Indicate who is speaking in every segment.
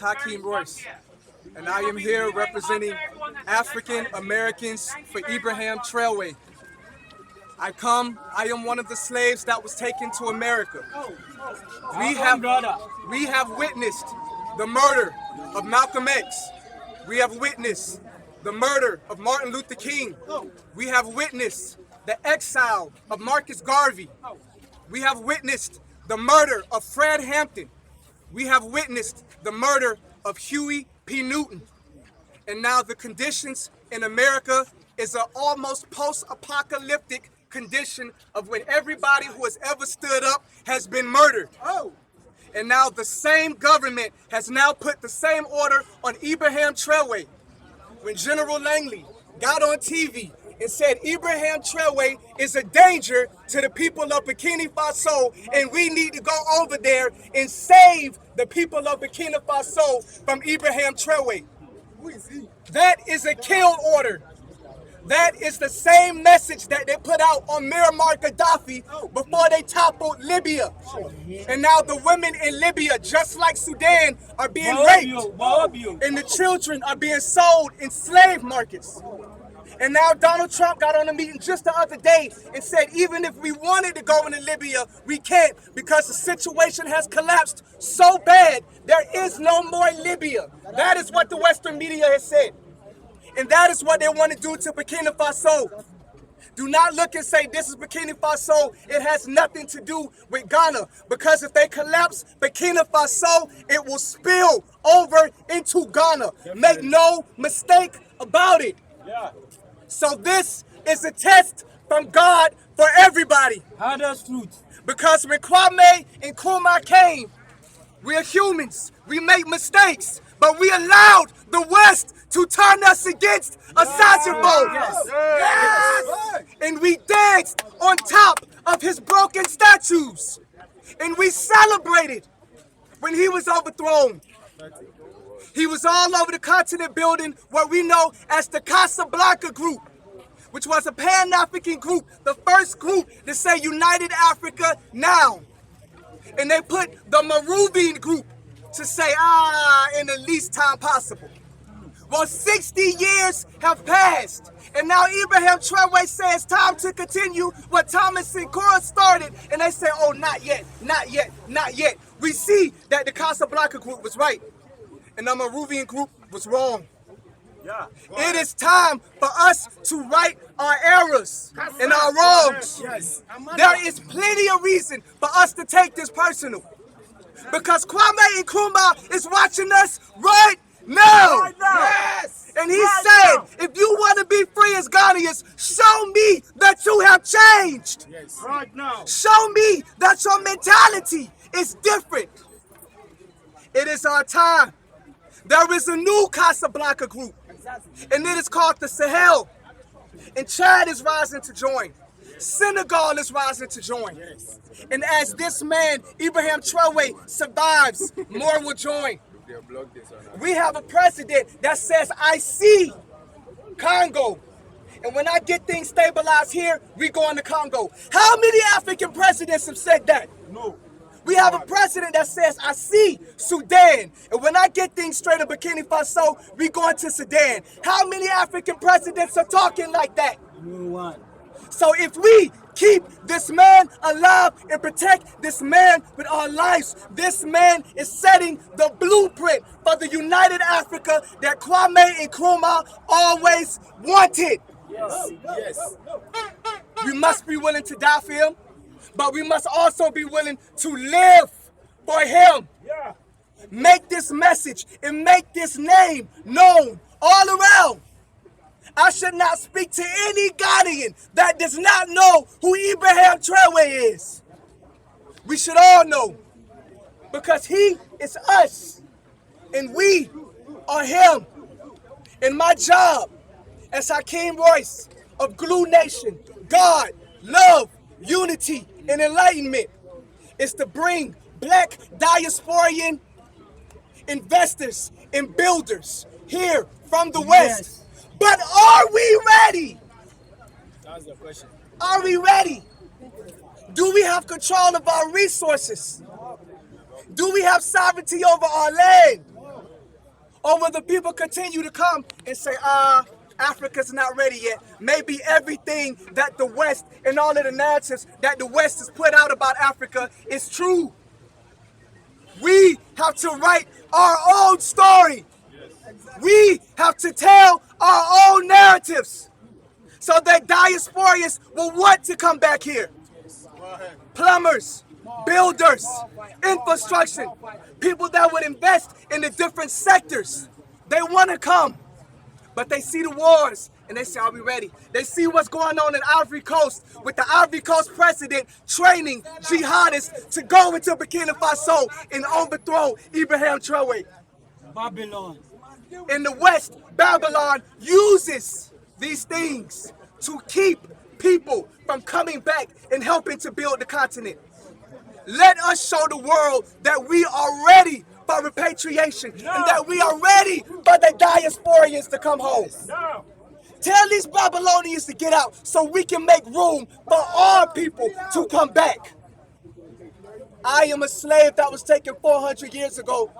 Speaker 1: Hakeem Royce, and I am here representing African Americans for Ibrahim Traore. I am one of the slaves that was taken to America. We have witnessed the murder of Malcolm X. We have witnessed the murder of Martin Luther King. We have witnessed the exile of Marcus Garvey. We have witnessed the murder of Fred Hampton. We have witnessed the murder of Huey P. Newton. And now the conditions in America is an almost post-apocalyptic condition of when everybody who has ever stood up has been murdered. And now the same government has now put the same order on Ibrahim Traore. When General Langley got on TV and said Ibrahim Traore is a danger to the people of Burkina Faso and we need to go over there and save the people of Burkina Faso from Ibrahim Traore. That is a kill order. That is the same message that they put out on Muammar Gaddafi before they toppled Libya. And now the women in Libya, just like Sudan, are being raped. And the children are being sold in slave markets. And now Donald Trump got on a meeting just the other day and said even if we wanted to go into Libya, we can't because the situation has collapsed so bad, there is no more Libya. That is what the Western media has said. And that is what they want to do to Burkina Faso. Do not look and say this is Burkina Faso. It has nothing to do with Ghana. Because if they collapse Burkina Faso, it will spill over into Ghana. Make no mistake about it. So this is a test from God for everybody.
Speaker 2: Hardest truth.
Speaker 1: Because when Kwame and Nkrumah came, we are humans. We make mistakes. But we allowed the West to turn us against a Sasebo. And we danced on top of his broken statues. And we celebrated when he was overthrown. He was all over the continent building what we know as the Casablanca Group, which was a Pan-African group, the first group to say United Africa now. And they put the Maruvian Group to say, in the least time possible. Well, 60 years have passed, and now Ibrahim Traore says time to continue what Thomas Sankara started, and they say, oh, not yet, not yet, not yet. We see that the Casablanca Group was right, and the Maruvian Group was wrong. It is time for us to right our errors and our wrongs. There is plenty of reason for us to take this personal. Because Kwame Nkrumah is watching us right now. And he said, if you want to be free as Ghanaians, show me that you have changed.
Speaker 2: Right now.
Speaker 1: Show me that your mentality is different. It is our time. There is a new Casablanca group, and it is called the Sahel. And Chad is rising to join. Senegal is rising to join. And as this man, Ibrahim Traore, survives, more will join. We have a president that says, I see Congo. And when I get things stabilized here, we go into Congo. How many African presidents have said that?
Speaker 2: No.
Speaker 1: We have a president that says, I see Sudan. And when I get things straight in Burkina Faso, we go into Sudan. How many African presidents are talking like that?
Speaker 2: No one.
Speaker 1: So if we keep this man alive and protect this man with our lives, this man is setting the blueprint for the United Africa that Kwame Nkrumah always wanted. We must be willing to die for him, but we must also be willing to live for him. Make this message and make this name known all around. I should not speak to any Ghanaian that does not know who Ibrahim Traore is. We should all know, because he is us and we are him. And my job as Hakeem Royce of Glue Nation, God, Love, Unity, and Enlightenment is to bring black diasporian investors and builders here from the West. But are we ready?
Speaker 2: That's the question.
Speaker 1: Are we ready? Do we have control of our resources? Do we have sovereignty over our land? Or will the people continue to come and say, Africa's not ready yet? Maybe everything that the West and all of the narratives that the West has put out about Africa is true. We have to write our own story. We have to tell our own narratives so that diasporians will want to come back here. Plumbers, builders, infrastructure, people that would invest in the different sectors. They want to come, but they see the wars and they say, are we ready? They see what's going on in Ivory Coast with the Ivory Coast president training jihadists to go into Burkina Faso and overthrow Ibrahim Traore.
Speaker 2: Babylon.
Speaker 1: In the West, Babylon uses these things to keep people from coming back and helping to build the continent. Let us show the world that we are ready for repatriation and that we are ready for the diasporians to come home. Tell these Babylonians to get out so we can make room for our people to come back. I am a slave that was taken 400 years ago,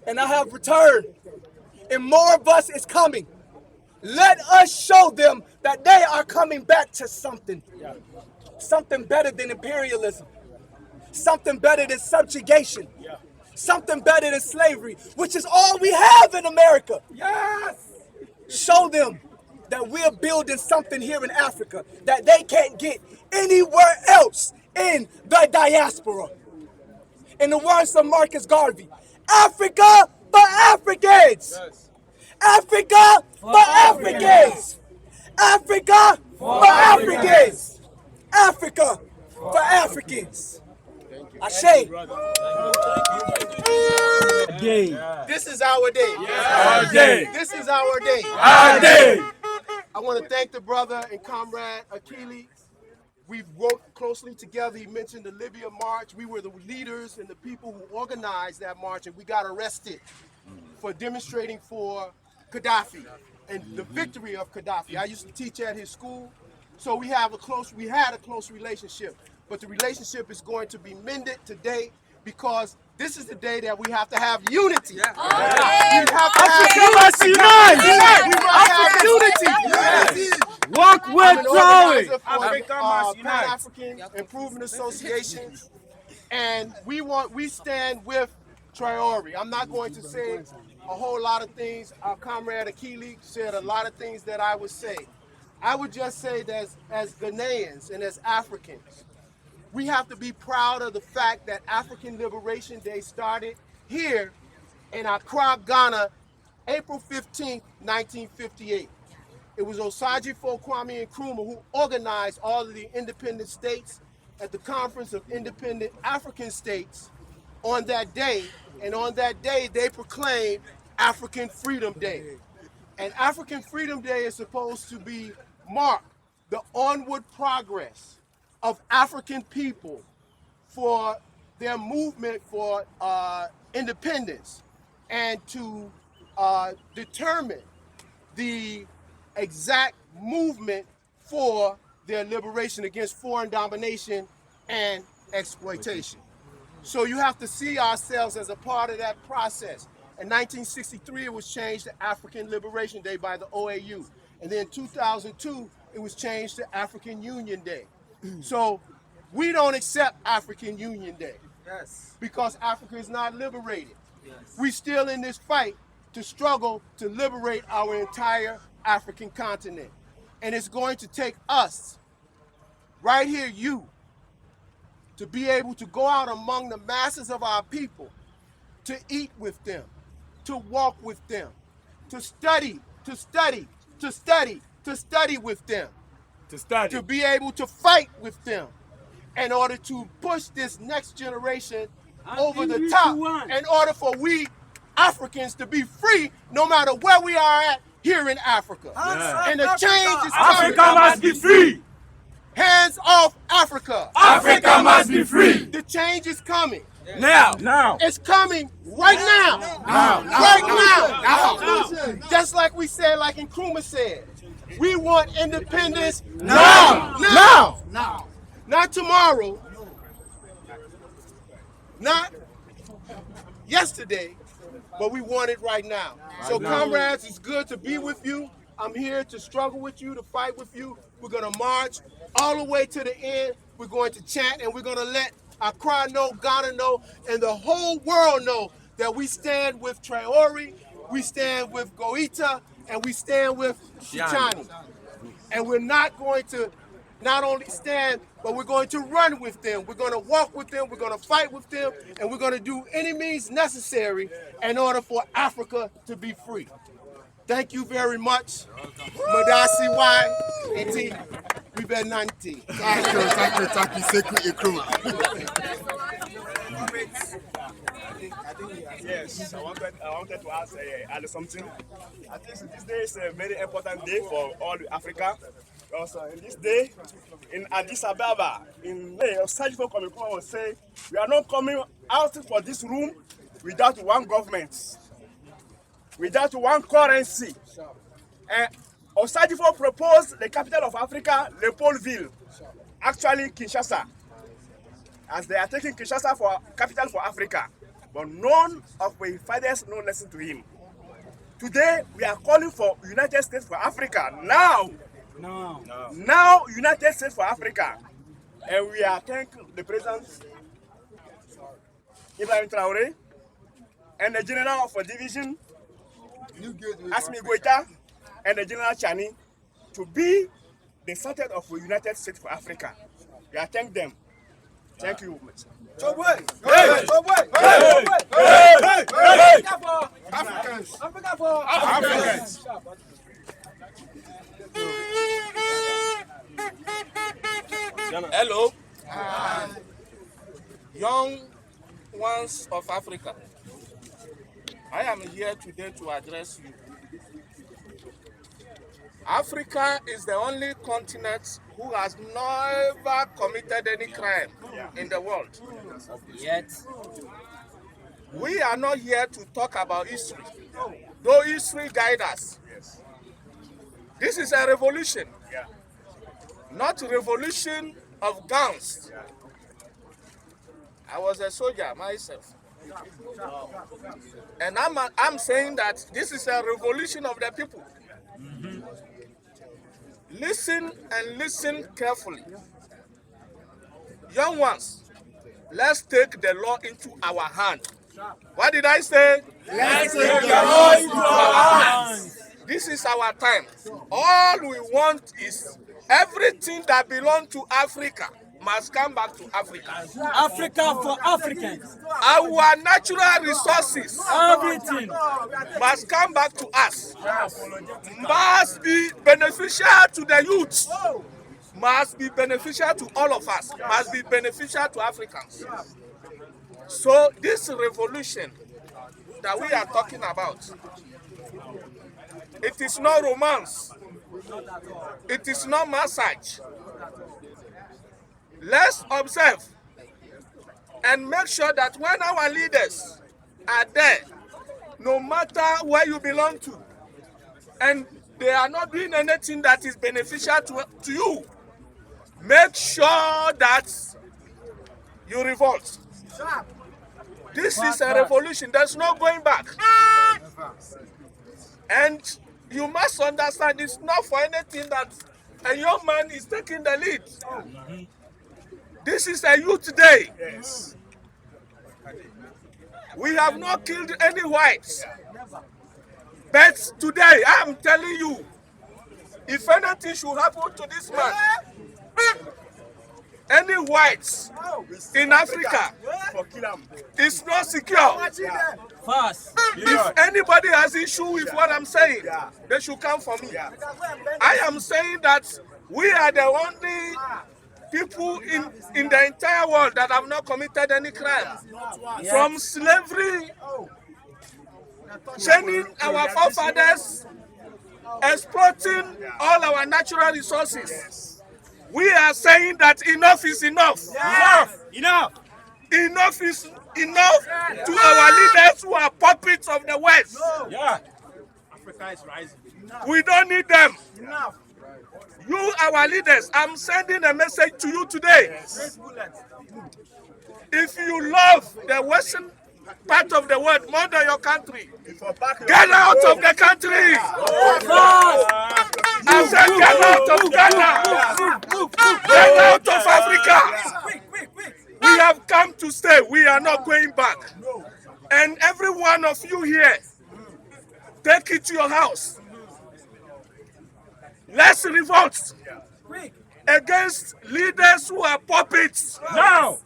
Speaker 1: and I have returned, and more of us is coming. Let us show them that they are coming back to something. Something better than imperialism. Something better than subjugation. Something better than slavery, which is all we have in America. Yes! Show them that we're building something here in Africa that they can't get anywhere else in the diaspora. In the words of Marcus Garvey, Africa for Africans! Yes. Africa for Africans! Africa for Africans! Africa for Africans! Ashe.
Speaker 3: This is our day.
Speaker 4: Our day.
Speaker 3: This is our day.
Speaker 4: Our day.
Speaker 3: I want to thank the brother and comrade Akili. We've worked closely together. He mentioned the Libya March. We were the leaders and the people who organized that march, and we got arrested for demonstrating for Gaddafi and the victory of Gaddafi. I used to teach at his school, so we had a close relationship. But the relationship is going to be mended today because this is the day that we have to have unity. We have to have unity.
Speaker 4: Walk with Traore.
Speaker 3: Pan-African Improvement Association, and we stand with Traore. I'm not going to say a whole lot of things. Our comrade Akili said a lot of things that I would say. I would just say that as Ghanaians and as Africans, we have to be proud of the fact that African Liberation Day started here in Accra, Ghana, April 15, 1958. It was Osagyefo, Kwame Nkrumah who organized all of the independent states at the Conference of Independent African States on that day. And on that day, they proclaimed African Freedom Day. And African Freedom Day is supposed to be mark the onward progress of African people for their movement for independence and to determine the exact movement for their liberation against foreign domination and exploitation. So you have to see ourselves as a part of that process. In 1963, it was changed to African Liberation Day by the OAU. And then in 2002, it was changed to African Union Day. So we don't accept African Union Day because Africa is not liberated. We're still in this fight to struggle to liberate our entire African continent. And it's going to take us, right here, you, to be able to go out among the masses of our people, to eat with them, to walk with them, to study with them, to be able to fight with them in order to push this next generation over the top, in order for we Africans to be free no matter where we are at here in Africa. And the change is coming.
Speaker 4: Africa must be free.
Speaker 3: Hands off Africa.
Speaker 4: Africa must be free.
Speaker 3: The change is coming.
Speaker 4: Now.
Speaker 3: It's coming right now. Right now. Just like we said, like Nkrumah said. We want independence now. Not tomorrow. Not yesterday. but we want it right now. So comrades, it's good to be with you. I'm here to struggle with you, to fight with you. We're gonna march all the way to the end. We're going to chant, and we're gonna let Accra know, Ghana know, and the whole world know that we stand with Traore, we stand with Goita, and we stand with Shichani. And we're not going to not only stand, but we're going to run with them. We're going to walk with them. We're going to fight with them. And we're going to do any means necessary in order for Africa to be free. Thank you very much. Madasi Y and T. We bet 90.
Speaker 5: Thank you. Secret Ikru.
Speaker 6: Yes, I wanted to ask Ali something. I think this day is a very important day for all Africa. Also, in this day, in Addis Ababa, in May, Surgical Committee will say, we are not coming out for this room without one government, without one currency. And Osadifo proposed the capital of Africa, Leopoldville, actually Kinshasa, as they are taking Kinshasa for capital for Africa. But none of the fathers no listen to him. Today, we are calling for United States for Africa. Now, United States for Africa. And we are thanking the President, Ibrahim Traore, and the General of the Division, Asmi Goita, and the General Chani, to be the center of the United States for Africa. We are thanking them. Thank you.
Speaker 3: Africans.
Speaker 7: Hello, young ones of Africa. I am here today to address you. Africa is the only continent who has never committed any crime in the world. Yet, we are not here to talk about history, though history guides us. This is a revolution, not a revolution of guns. I was a soldier myself. And I'm saying that this is a revolution of the people. Listen and listen carefully. Young ones, let's take the law into our hand. What did I say?
Speaker 4: Let's take the law into our hands.
Speaker 7: This is our time. All we want is everything that belongs to Africa must come back to Africa.
Speaker 2: Africa for Africans.
Speaker 7: Our natural resources,
Speaker 2: Everything
Speaker 7: must come back to us. Must be beneficial to the youth. Must be beneficial to all of us. Must be beneficial to Africans. So this revolution that we are talking about, it is not romance. It is not massage. Let's observe and make sure that when our leaders are there, no matter where you belong to, and they are not doing anything that is beneficial to you, make sure that you revolt. This is a revolution. There's no going back. And you must understand it's not for anything that a young man is taking the lead. This is a youth day.
Speaker 6: Yes.
Speaker 7: We have not killed any whites. But today, I'm telling you, if anything should happen to this man, any whites in Africa is not secure.
Speaker 2: fast.
Speaker 7: If anybody has issue with what I'm saying, they should come for me. I am saying that we are the only people in the entire world that have not committed any crime. From slavery, chaining our forefathers, exploiting all our natural resources. We are saying that enough is enough.
Speaker 4: Enough.
Speaker 7: Enough is enough to our leaders who are puppets of the West.
Speaker 4: Yeah. Africa is rising.
Speaker 7: We don't need them. You, our leaders, I'm sending a message to you today. If you love the Western part of the world more than your country. Get out of the country. I said get out of Ghana. Get out of Africa. We have come to stay. We are not going back. And every one of you here, take it to your house. Let's revolt against leaders who are puppets.
Speaker 4: Now,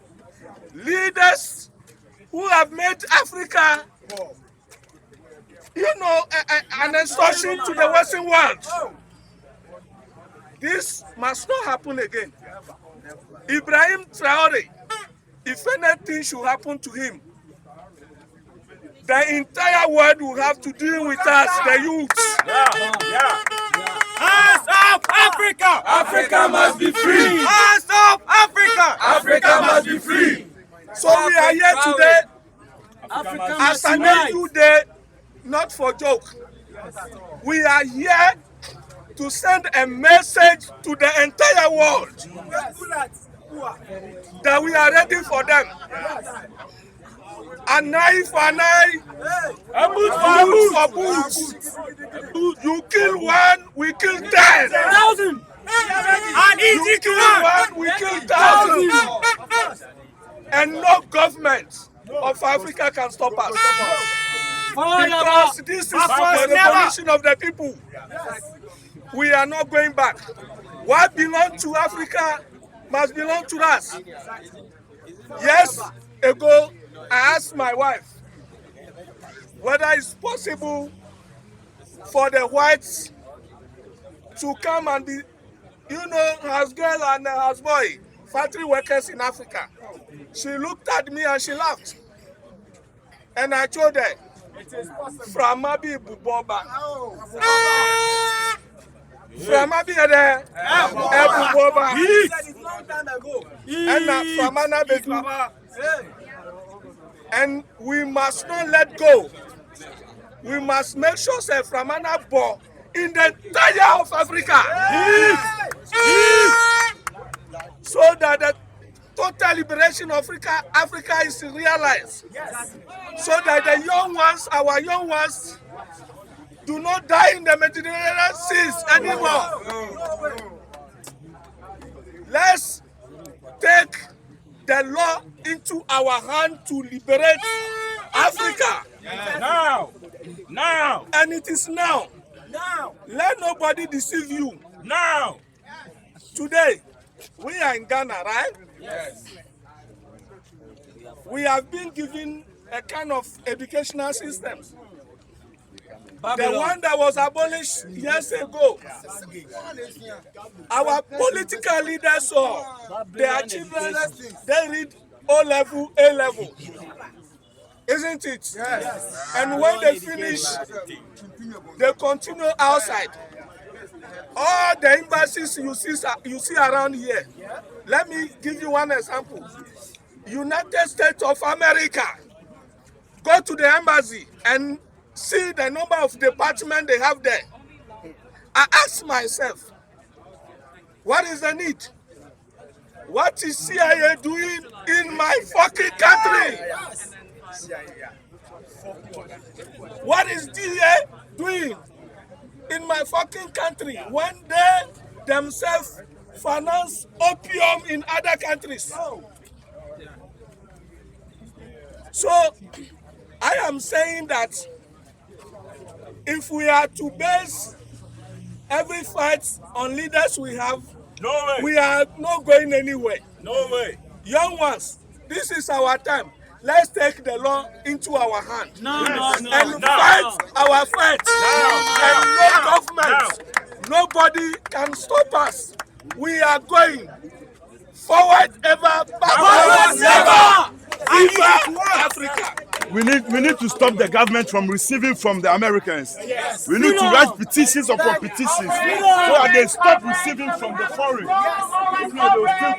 Speaker 7: Leaders who have made Africa, an extortion to the Western world. This must not happen again. Ibrahim Traore, if anything should happen to him, the entire world will have to deal with us, the youths.
Speaker 4: hands up, Africa!
Speaker 1: Africa must be free.
Speaker 4: Hands up, Africa!
Speaker 1: Africa must be free.
Speaker 7: So we are here today
Speaker 2: Africa
Speaker 7: as
Speaker 2: must
Speaker 7: an
Speaker 2: unite.
Speaker 7: new day, not for joke. We are here to send a message to the entire world that we are ready for them. An eye for an eye,
Speaker 4: A boot for a
Speaker 7: boot
Speaker 4: boot!
Speaker 7: for boot. You kill one, we kill 10.
Speaker 2: 1,000.
Speaker 4: An
Speaker 7: You
Speaker 4: easy
Speaker 7: kill
Speaker 4: one!
Speaker 7: one, we kill 1,000. And no government of Africa can stop us. Because this is for the revolution of the people. We are not going back. What belongs to Africa must belong to us. Years ago, I asked my wife whether it's possible for the whites to come and be, house girl and house boy, factory workers in Africa. She looked at me and she laughed. And I told her, from Abi Buboba. From Abi Buboba. And from Anna. And we must not let go. We must make sure that from Anna Bo in the entire of Africa. So that the total liberation of Africa is realized. So that the young ones, our young ones, do not die in the Mediterranean seas anymore. Let's take the law into our hand to liberate Africa.
Speaker 4: Now!
Speaker 7: And it is now. Let nobody deceive you.
Speaker 4: Now!
Speaker 7: Today, we are in Ghana, right?
Speaker 4: Yes.
Speaker 7: We have been given a kind of educational system. The one that was abolished years ago. Our political leaders saw their children, they read O-level, A-level. Isn't it? Yes. And when they finish, they continue outside. All the embassies you see around here. Let me give you one example. United States of America. Go to the embassy and see the number of departments they have there. I ask myself, what is the need? What is CIA doing in my fucking country? What is DA doing in my fucking country when they themselves finance opium in other countries? So I am saying that if we are to base every fight on leaders we have,
Speaker 4: No way!
Speaker 7: we are not going anywhere.
Speaker 4: No way!
Speaker 7: Young ones, this is our time. Let's take the law into our hand and fight our fight. And no government, nobody can stop us. We are going forward ever, backwards never. Viva Africa!
Speaker 8: We need to stop the government from receiving from the Americans. Yes. We need to write petitions upon petitions so that they stop receiving from the foreign. If not, they will still